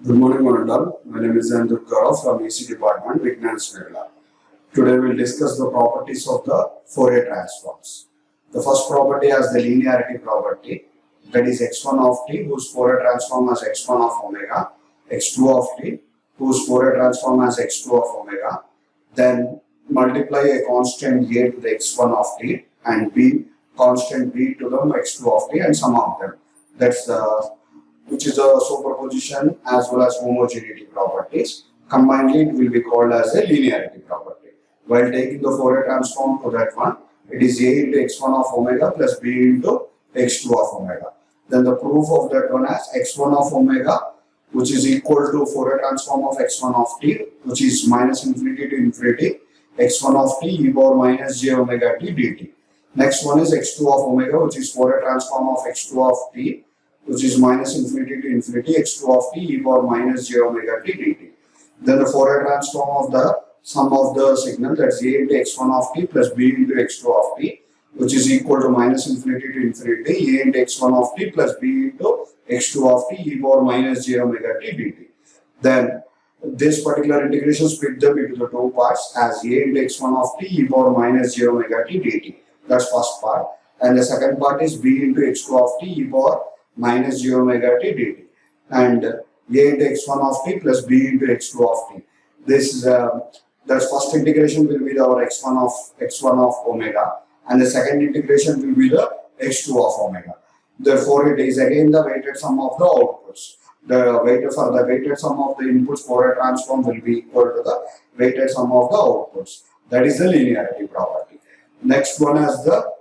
Good morning, Manandal. My name is Andrew Gaurav from EC Department, Vignan Smirla. Today we'll discuss the properties of the Fourier transforms. The first property has the linearity property, that is x1 of t whose Fourier transform as x1 of omega, x2 of t whose Fourier transform as x2 of omega, then multiply a constant a to the x1 of t and b constant b to the x2 of t and sum of them. That's which is a superposition as well as homogeneity properties. Combinedly, it will be called as a linearity property. While taking the Fourier transform to that one, it is a into x1 of omega plus b into x2 of omega. Then the proof of that one as x1 of omega, which is equal to Fourier transform of x1 of t, which is minus infinity to infinity, x1 of t e power minus j omega t dt. Next one is x2 of omega, which is Fourier transform of x2 of t, which is minus infinity to infinity x2 of t e power minus j omega t dt. Then the Fourier transform of the sum of the signal, that's a into x1 of t plus b into x2 of t, which is equal to minus infinity to infinity a into x1 of t plus b into x2 of t e power minus j omega t dt. Then this particular integration split them into the two parts as a into x1 of t e power minus j omega t dt. That's first part. And the second part is b into x2 of t e power minus j omega t dt, and a into x1 of t plus b into x2 of t. This is the first integration will be our x1 of omega, and the second integration will be the x2 of omega. Therefore, it is again the weighted sum of the outputs. The weighted sum of the inputs Fourier transform will be equal to the weighted sum of the outputs. That is the linearity property. Next one has the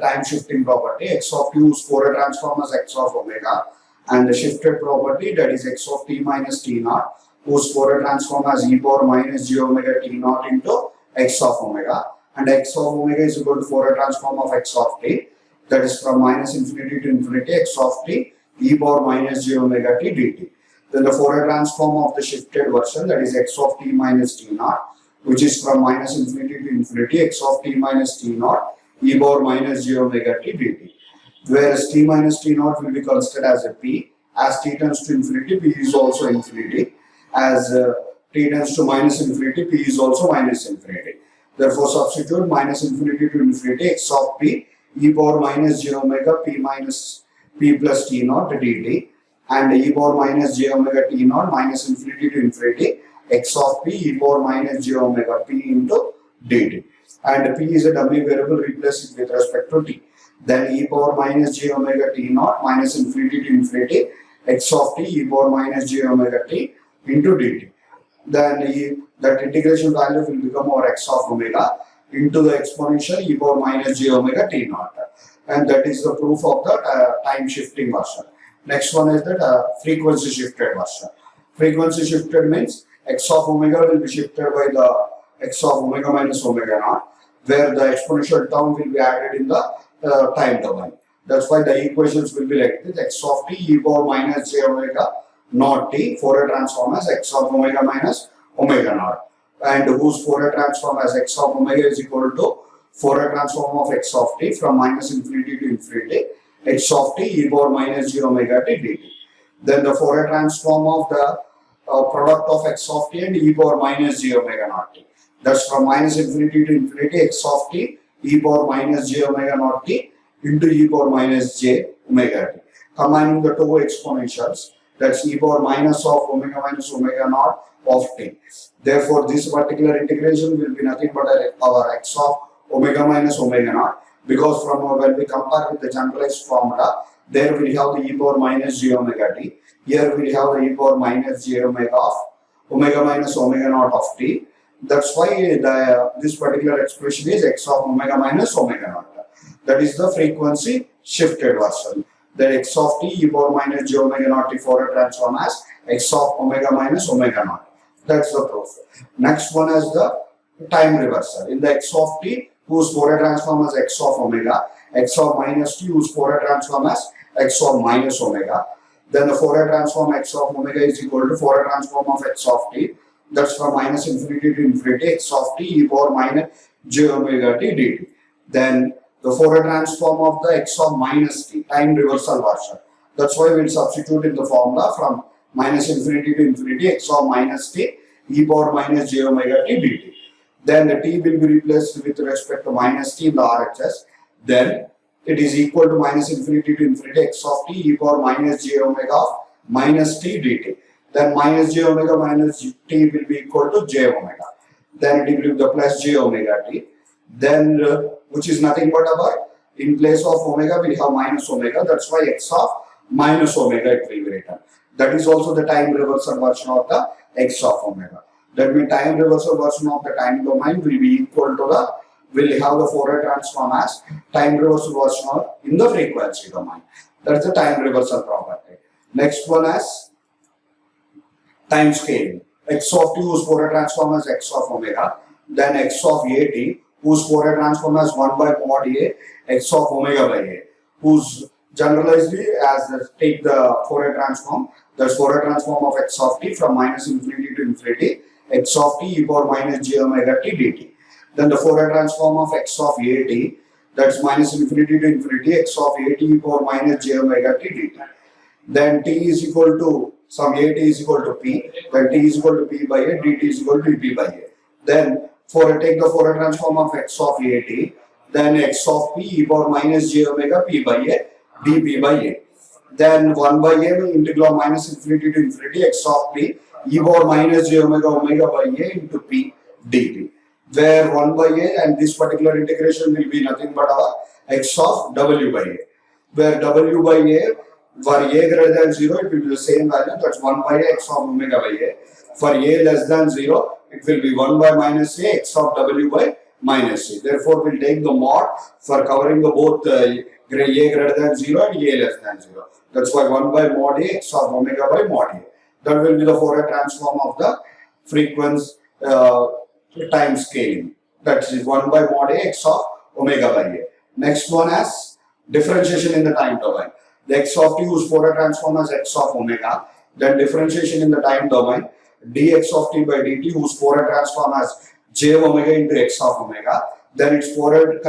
time shifting property. X of t whose Fourier transform as x of omega, and the shifted property, that is x of t minus t naught whose Fourier transform as e power minus j omega t naught into x of omega, and x of omega is equal to Fourier transform of x of t, that is from minus infinity to infinity x of t e power minus j omega t dt. Then the Fourier transform of the shifted version, that is x of t minus t naught, which is from minus infinity to infinity x of t minus t naught e power minus j omega t dt, whereas t minus t naught will be considered as a p. As t tends to infinity, p is also infinity. As t tends to minus infinity, p is also minus infinity. Therefore, substitute minus infinity to infinity x of p e power minus j omega p minus p plus t naught dt, and e power minus j omega t naught minus infinity to infinity x of p e power minus j omega p into dt. And p is a dummy variable, replace it with respect to t. Then e power minus j omega t naught minus infinity to infinity x of t e power minus j omega t into dt. Then that integration value will become our x of omega into the exponential e power minus j omega t naught. And that is the proof of the time shifting version. Next one is that frequency shifted version. Frequency shifted means x of omega will be shifted by the x of omega minus omega naught, where the exponential term will be added in the time domain. That's why the equations will be like this: x of t e power minus j omega naught t Fourier transform as x of omega minus omega naught, and whose Fourier transform as x of omega is equal to Fourier transform of x of t from minus infinity to infinity x of t e power minus j omega t dt. Then the Fourier transform of the product of x of t and e power minus j omega naught t. That's from minus infinity to infinity x of t e power minus j omega naught t into e power minus j omega t. Combining the two exponentials, that's e power minus of omega minus omega naught of t. Therefore, this particular integration will be nothing but our x of omega minus omega naught, because from when we compare with the generalized formula, there we have the e power minus j omega t. Here we have the e power minus j omega of omega minus omega naught of t. That's why this particular expression is x of omega minus omega naught. That is the frequency shifted version. That x of t e power minus j omega naught t Fourier transform as x of omega minus omega naught. That's the proof. Next one is the time reversal. In the x of t whose Fourier transform as x of omega, x of minus t whose Fourier transform as x of minus omega. Then the Fourier transform x of omega is equal to Fourier transform of x of t. That's from minus infinity to infinity x of t e power minus j omega t dt. Then the Fourier transform of the x of minus t, time reversal version. That's why we'll substitute in the formula from minus infinity to infinity x of minus t e power minus j omega t dt. Then the t will be replaced with respect to minus t in the RHS. Then it is equal to minus infinity to infinity x of t e power minus j omega of minus t dt. Then minus j omega minus t will be equal to j omega. Then it will be the plus j omega t. Then which is nothing but our, in place of omega we have minus omega. That's why x of minus omega it will be written. That is also the time reversal version of the x of omega. That means time reversal version of the time domain will be equal to the, will have the Fourier transform as time reversal version of in the frequency domain. That's the time reversal property. Next one is time scaling. X of t whose Fourier transform as x of omega. Then x of at whose Fourier transform as 1 by mod a x of omega by a, whose generalized as take the Fourier transform. That's Fourier transform of x of t from minus infinity to infinity x of t e power minus j omega t dt. Then the Fourier transform of x of at, that's minus infinity to infinity x of at e power minus j omega t dt. Then t is equal to some at is equal to p, then t is equal to p by a, dt is equal to p by a. Then take the Fourier transform of x of at, then x of p e power minus j omega p by a dp by a. Then 1 by a integral of minus infinity to infinity x of p e power minus j omega omega by a into p dp. Where 1 by a and this particular integration will be nothing but our x of w by a. Where w by a, for a greater than 0 it will be the same value, that's 1 by a x of omega by a. For a less than 0 it will be 1 by minus a x of w by minus a. Therefore we'll take the mod for covering the both a greater than 0 and a less than 0. That's why 1 by mod a x of omega by mod a. That will be the Fourier transform of the frequency time scaling. That is 1 by mod a x of omega by a. Next one as differentiation in the time domain. The x of t whose Fourier transform as x of omega. Then differentiation in the time domain. Dx of t by dt whose Fourier transform as j omega into x of omega. Then its Fourier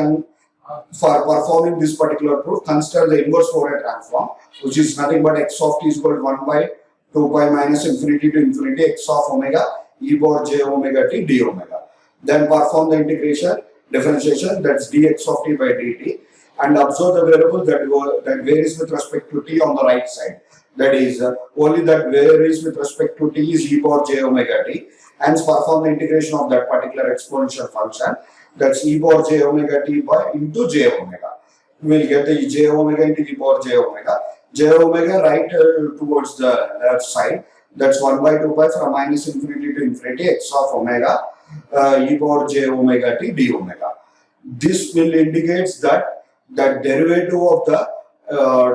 for performing this particular proof, consider the inverse Fourier transform, which is nothing but x of t is equal to 1 by 2 pi minus infinity to infinity x of omega e power j omega t d omega. Then perform the integration, differentiation, that's dx of t by dt, and observe the variable that varies with respect to t on the right side. That is, only that varies with respect to t is e power j omega t. Hence, perform the integration of that particular exponential function. That's e power j omega t by into j omega. We will get the j omega into e power j omega. J omega right towards the left side. That's 1 by 2 pi from minus infinity to infinity x of omega e power j omega t d omega. This will indicates that derivative of the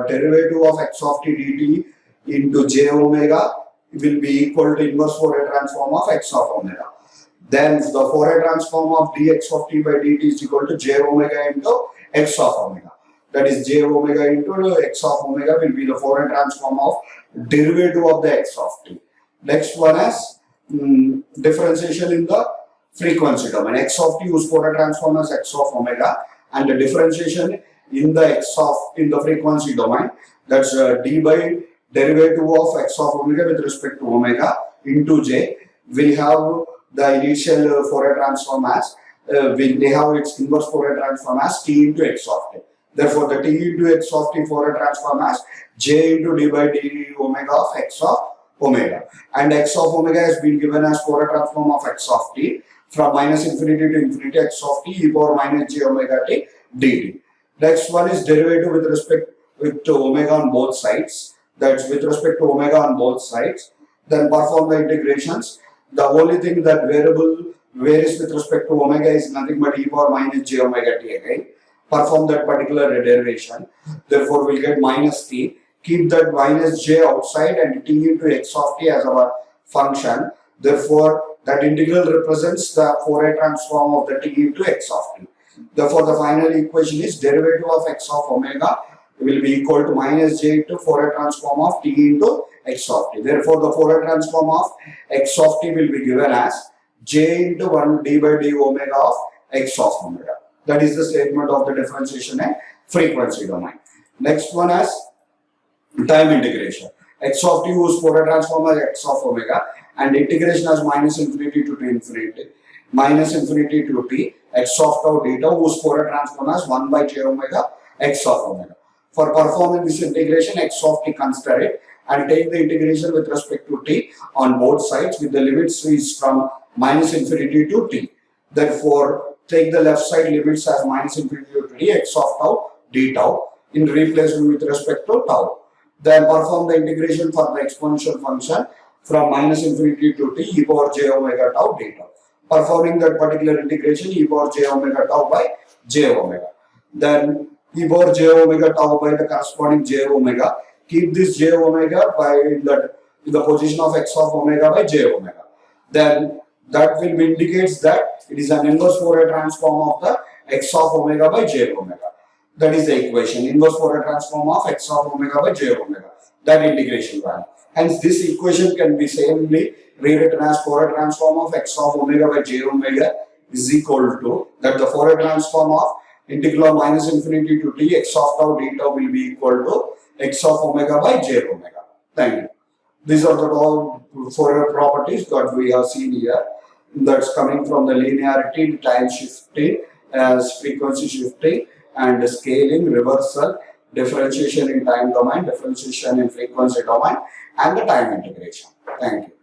derivative of x of t dt into j omega will be equal to inverse Fourier transform of x of omega. Then the Fourier transform of dx of t by dt is equal to j omega into x of omega. That is j omega into x of omega will be the Fourier transform of derivative of the x of t. Next one is differentiation in the frequency domain. X of t whose Fourier transform as x of omega, and the differentiation in the frequency domain, that's d by derivative of x of omega with respect to omega into j. We have the initial Fourier transform as they have its inverse Fourier transform as t into x of t. Therefore, the t into x of t Fourier transform as j into d by d omega of x of omega. And x of omega has been given as Fourier transform of x of t from minus infinity to infinity x of t e power minus j omega t dt. Next one is derivative with respect to omega on both sides. That's with respect to omega on both sides. Then perform the integrations. The only thing that variable varies with respect to omega is nothing but e power minus j omega t again. Perform that particular derivation. Therefore, we'll get minus t. Keep that minus j outside and t into x of t as our function. Therefore, that integral represents the Fourier transform of the t into x of t. Therefore, the final equation is derivative of x of omega will be equal to minus j into Fourier transform of t into x of t. Therefore, the Fourier transform of x of t will be given as j into 1 d by d omega of x of omega. That is the statement of the differentiation and frequency domain. Next one is time integration. X of t whose Fourier transform as x of omega and integration as minus infinity to infinity, minus infinity to t, x of tau deta whose Fourier transform as 1 by j omega x of omega. For performing this integration, x of t consider it and take the integration with respect to t on both sides with the limits is from minus infinity to t. Therefore, take the left side limits as minus infinity to t x of tau d tau in replacement with respect to tau. Then perform the integration for the exponential function from minus infinity to t e power j omega tau d tau. Performing that particular integration e power j omega tau by j omega. Then e power j omega tau by the corresponding j omega. Keep this j omega by in the position of x of omega by j omega. Then that will indicates that it is an inverse Fourier transform of the x of omega by j omega. That is the equation, inverse Fourier transform of x of omega by j omega, that integration value. Hence, this equation can be samely rewritten as Fourier transform of x of omega by j omega is equal to that the Fourier transform of integral minus infinity to t x of tau d tau will be equal to x of omega by j omega. Thank you. These are the all Fourier properties that we have seen here. That's coming from the linearity, time shifting, as frequency shifting, and scaling, reversal, differentiation in time domain, differentiation in frequency domain, and the time integration. Thank you.